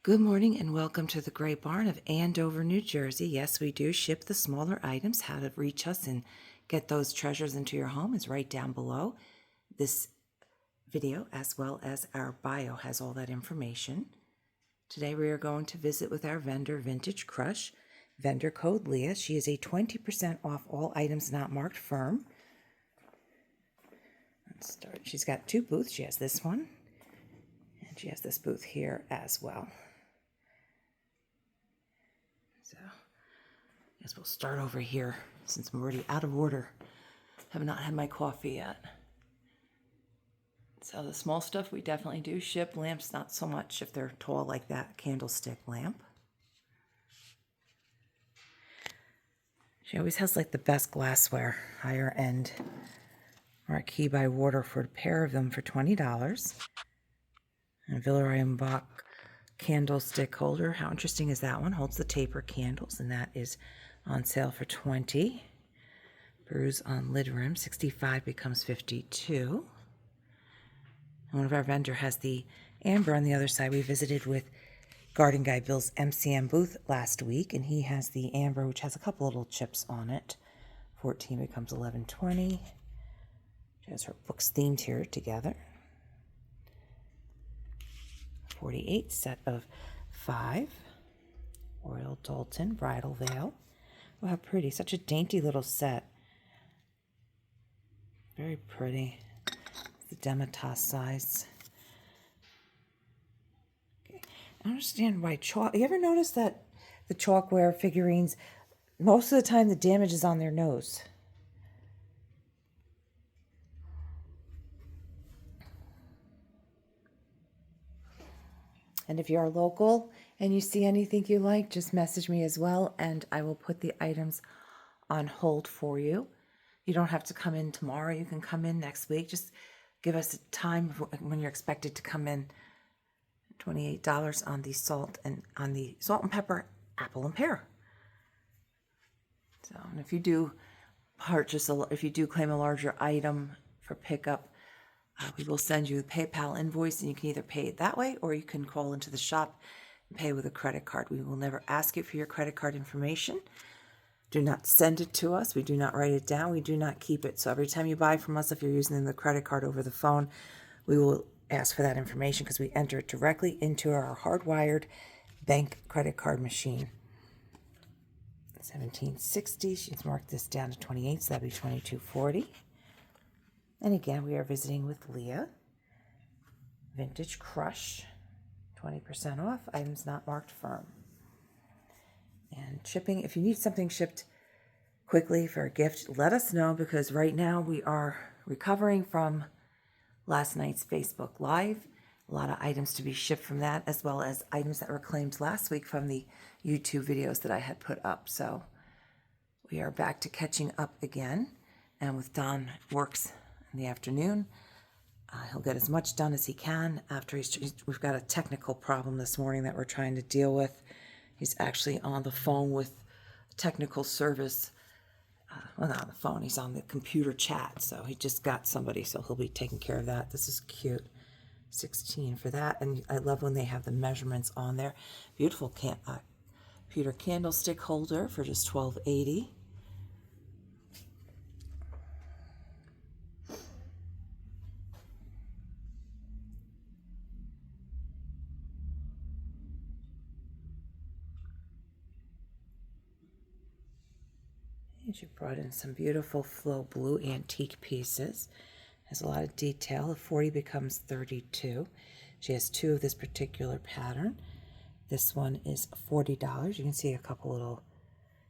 Good morning and welcome to the Gray Barn of Andover, New Jersey. Yes, we do ship the smaller items. How to reach us and get those treasures into your home is right down below. This video, as well as our bio, has all that information. Today we are going to visit with our vendor, Vintage Crush. Vendor code Leah. She is a 20% off all items not marked firm. Let's start. She's got two booths. She has this one, and she has this booth here as well. So, I guess we'll start over here since I'm already out of order. Have not had my coffee yet. So the small stuff we definitely do ship. Lamps not so much if they're tall like that candlestick lamp. She always has like the best glassware, higher end marquee by water for a pair of them for $20. And Villeroy Bach candlestick holder. How interesting is that one? Holds the taper candles, and that is on sale for $20. Bruise on lid rim, 65 becomes 52. And one of our vendor has the amber on the other side. We visited with Garden Guy Bill's MCM booth last week, and he has the amber, which has a couple little chips on it. 14 becomes 11.20. She has her books themed here together. 48, set of 5. Royal Dalton bridal veil. Oh, how pretty. Such a dainty little set. Very pretty. The Demitas size. Okay. I understand why chalk. You ever notice that the chalkware figurines, most of the time the damage is on their nose? And if you're local and you see anything you like, just message me as well, and I will put the items on hold for you. You don't have to come in tomorrow. You can come in next week. Just give us a time when you're expected to come in. $28 on the salt and pepper, apple and pear. So, and if you do if you do claim a larger item for pickup, we will send you a PayPal invoice, and you can either pay it that way or you can call into the shop and pay with a credit card. We will never ask you for your credit card information. Do not send it to us. We do not write it down. We do not keep it. So every time you buy from us, if you're using the credit card over the phone, we will ask for that information because we enter it directly into our hardwired bank credit card machine. 1760. She's marked this down to 28, so that'd be 2240. And again, we are visiting with Leah. Vintage Crush, 20% off, items not marked firm. And shipping, if you need something shipped quickly for a gift, let us know, because right now we are recovering from last night's Facebook Live. A lot of items to be shipped from that, as well as items that were claimed last week from the YouTube videos that I had put up. So we are back to catching up again. And with Don works in the afternoon, he'll get as much done as he can after we've got a technical problem this morning that we're trying to deal with. He's actually on the phone with technical service. Well, not on the phone, he's on the computer chat. So he just got somebody, so he'll be taking care of that. This is cute. 16 for that. And I love when they have the measurements on there. Beautiful pewter candlestick holder for just $12.80. She brought in some beautiful flow blue antique pieces. Has a lot of detail. The 40 becomes 32. She has two of this particular pattern. This one is $40. You can see a couple little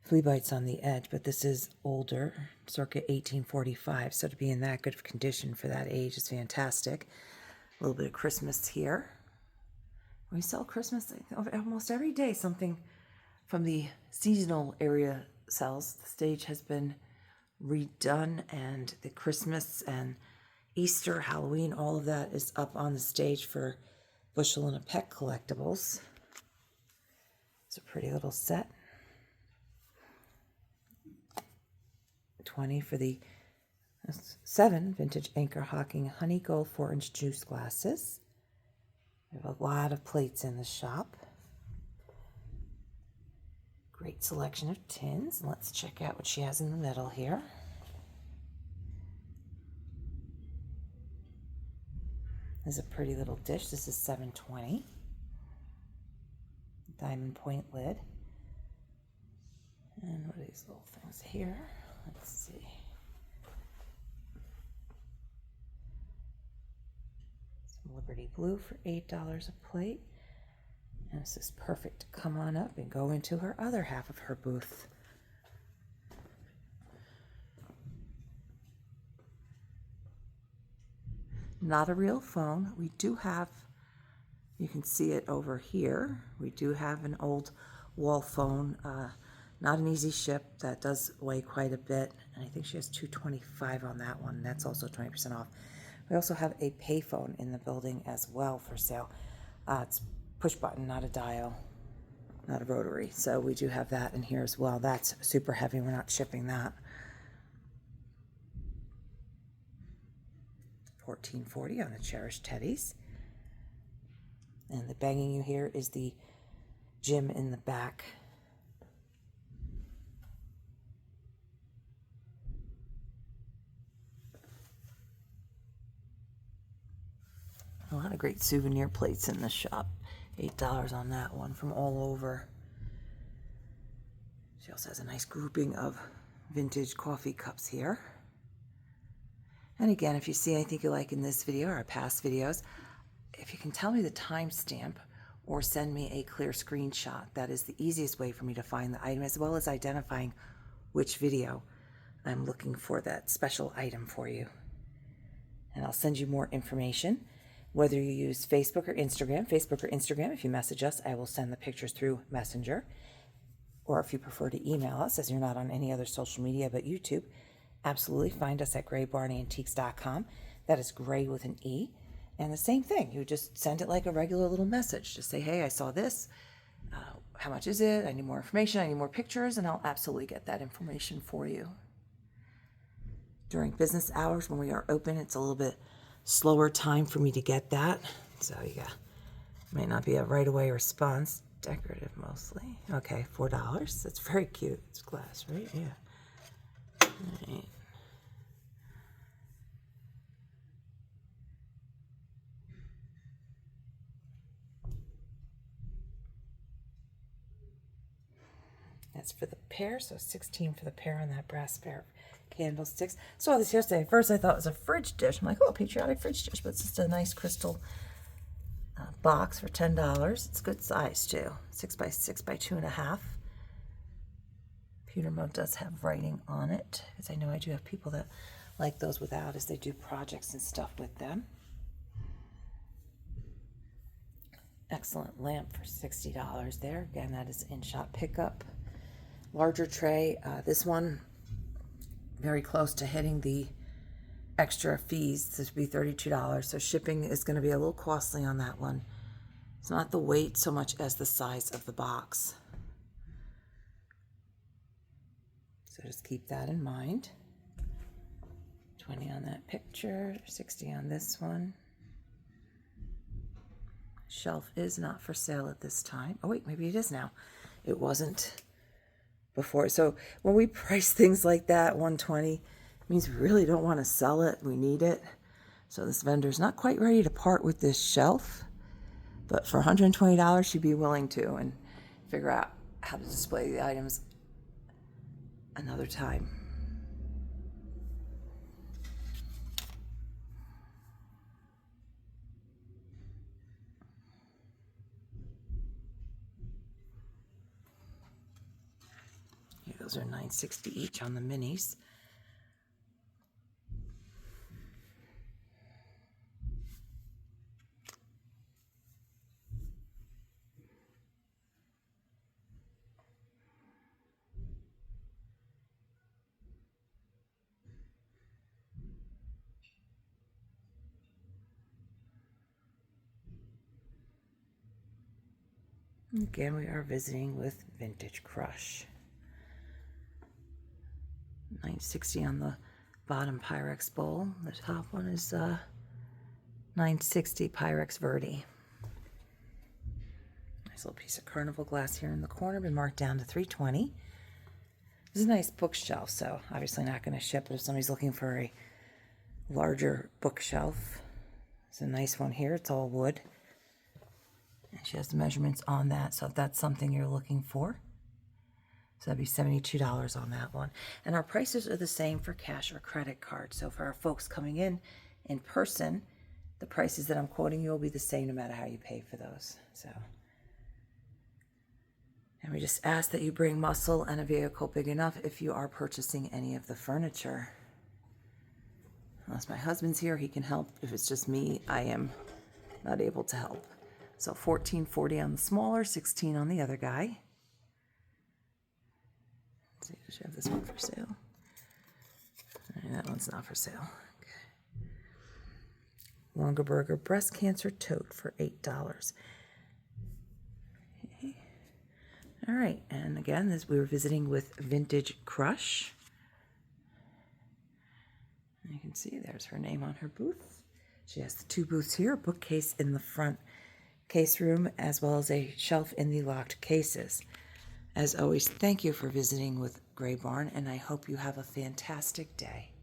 flea bites on the edge, but this is older, circa 1845. So to be in that good of condition for that age is fantastic. A little bit of Christmas here. We sell Christmas almost every day. Something from the seasonal area sells. The stage has been redone, and the Christmas and Easter, Halloween, all of that is up on the stage for Bushel and a Peck collectibles. It's a pretty little set. 20 for the 7 vintage Anchor Hocking honey gold 4-inch juice glasses. We have a lot of plates in the shop. Great selection of tins. Let's check out what she has in the middle here. This is a pretty little dish. This is $7.20. Diamond point lid. And what are these little things here? Let's see. Some Liberty Blue for $8 a plate. And this is perfect to come on up and go into her other half of her booth. Not a real phone. We do have, you can see it over here. We do have an old wall phone, not an easy ship. That does weigh quite a bit. And I think she has $225 on that one. That's also 20% off. We also have a payphone in the building as well for sale. It's push button, not a dial, not a rotary. So we do have that in here as well. That's super heavy. We're not shipping that. $14.40 on the cherished teddies. And the banging you hear is the gym in the back. A lot of great souvenir plates in the shop. $8 on that one from all over. She also has a nice grouping of vintage coffee cups here. And again, if you see anything you like in this video or past videos, if you can tell me the timestamp or send me a clear screenshot, that is the easiest way for me to find the item, as well as identifying which video I'm looking for that special item for you. And I'll send you more information, whether you use Facebook or Instagram. Facebook or Instagram, if you message us, I will send the pictures through Messenger. Or if you prefer to email us, as you're not on any other social media but YouTube, absolutely find us at graybarnyantiques.com. That is gray with an E. And the same thing, you just send it like a regular little message. Just say, hey, I saw this. How much is it? I need more information. I need more pictures. And I'll absolutely get that information for you. During business hours when we are open, it's a little bit slower time for me to get that. So yeah, might not be a right away response. Decorative mostly. Okay, $4. That's very cute. It's glass, right? Yeah. All right. That's for the pair, so 16 for the pair on that brass pair of candlesticks. Saw this yesterday. First I thought it was a fridge dish. I'm like, oh, patriotic fridge dish, but it's just a nice crystal box for $10. It's good size too, 6 by 6 by 2.5. Pewter mode does have writing on it, because I know I do have people that like those without, as they do projects and stuff with them. Excellent lamp for $60 there. Again, that is in-shop pickup. Larger tray. This one, very close to hitting the extra fees. This would be $32. So shipping is going to be a little costly on that one. It's not the weight so much as the size of the box. So just keep that in mind. 20 on that picture, 60 on this one. Shelf is not for sale at this time. Oh wait, maybe it is now. It wasn't before. So when we price things like that, $120, it means we really don't want to sell it. We need it. So this vendor's not quite ready to part with this shelf, but for $120, she'd be willing to, and figure out how to display the items another time. Yeah, those are $9.60 each on the minis. Again, we are visiting with Vintage Crush. $9.60 on the bottom Pyrex bowl. The top one is $9.60 Pyrex Verde. Nice little piece of carnival glass here in the corner, been marked down to $3.20. This is a nice bookshelf, so obviously not going to ship, but if somebody's looking for a larger bookshelf, it's a nice one here. It's all wood. And she has the measurements on that, so if that's something you're looking for. So that'd be $72 on that one. And our prices are the same for cash or credit card. So for our folks coming in person, the prices that I'm quoting you will be the same no matter how you pay for those. So, and we just ask that you bring muscle and a vehicle big enough if you are purchasing any of the furniture. Unless my husband's here, he can help. If it's just me, I am not able to help. So $14.40 on the smaller, $16 on the other guy. Let's see, does she have this one for sale? That one's not for sale. Okay. Longaberger breast cancer tote for $8. Okay. All right, and again, this we were visiting with Vintage Crush. You can see there's her name on her booth. She has the 2 booths here, a bookcase in the front case room, as well as a shelf in the locked cases. As always, thank you for visiting with Gray Barn, and I hope you have a fantastic day.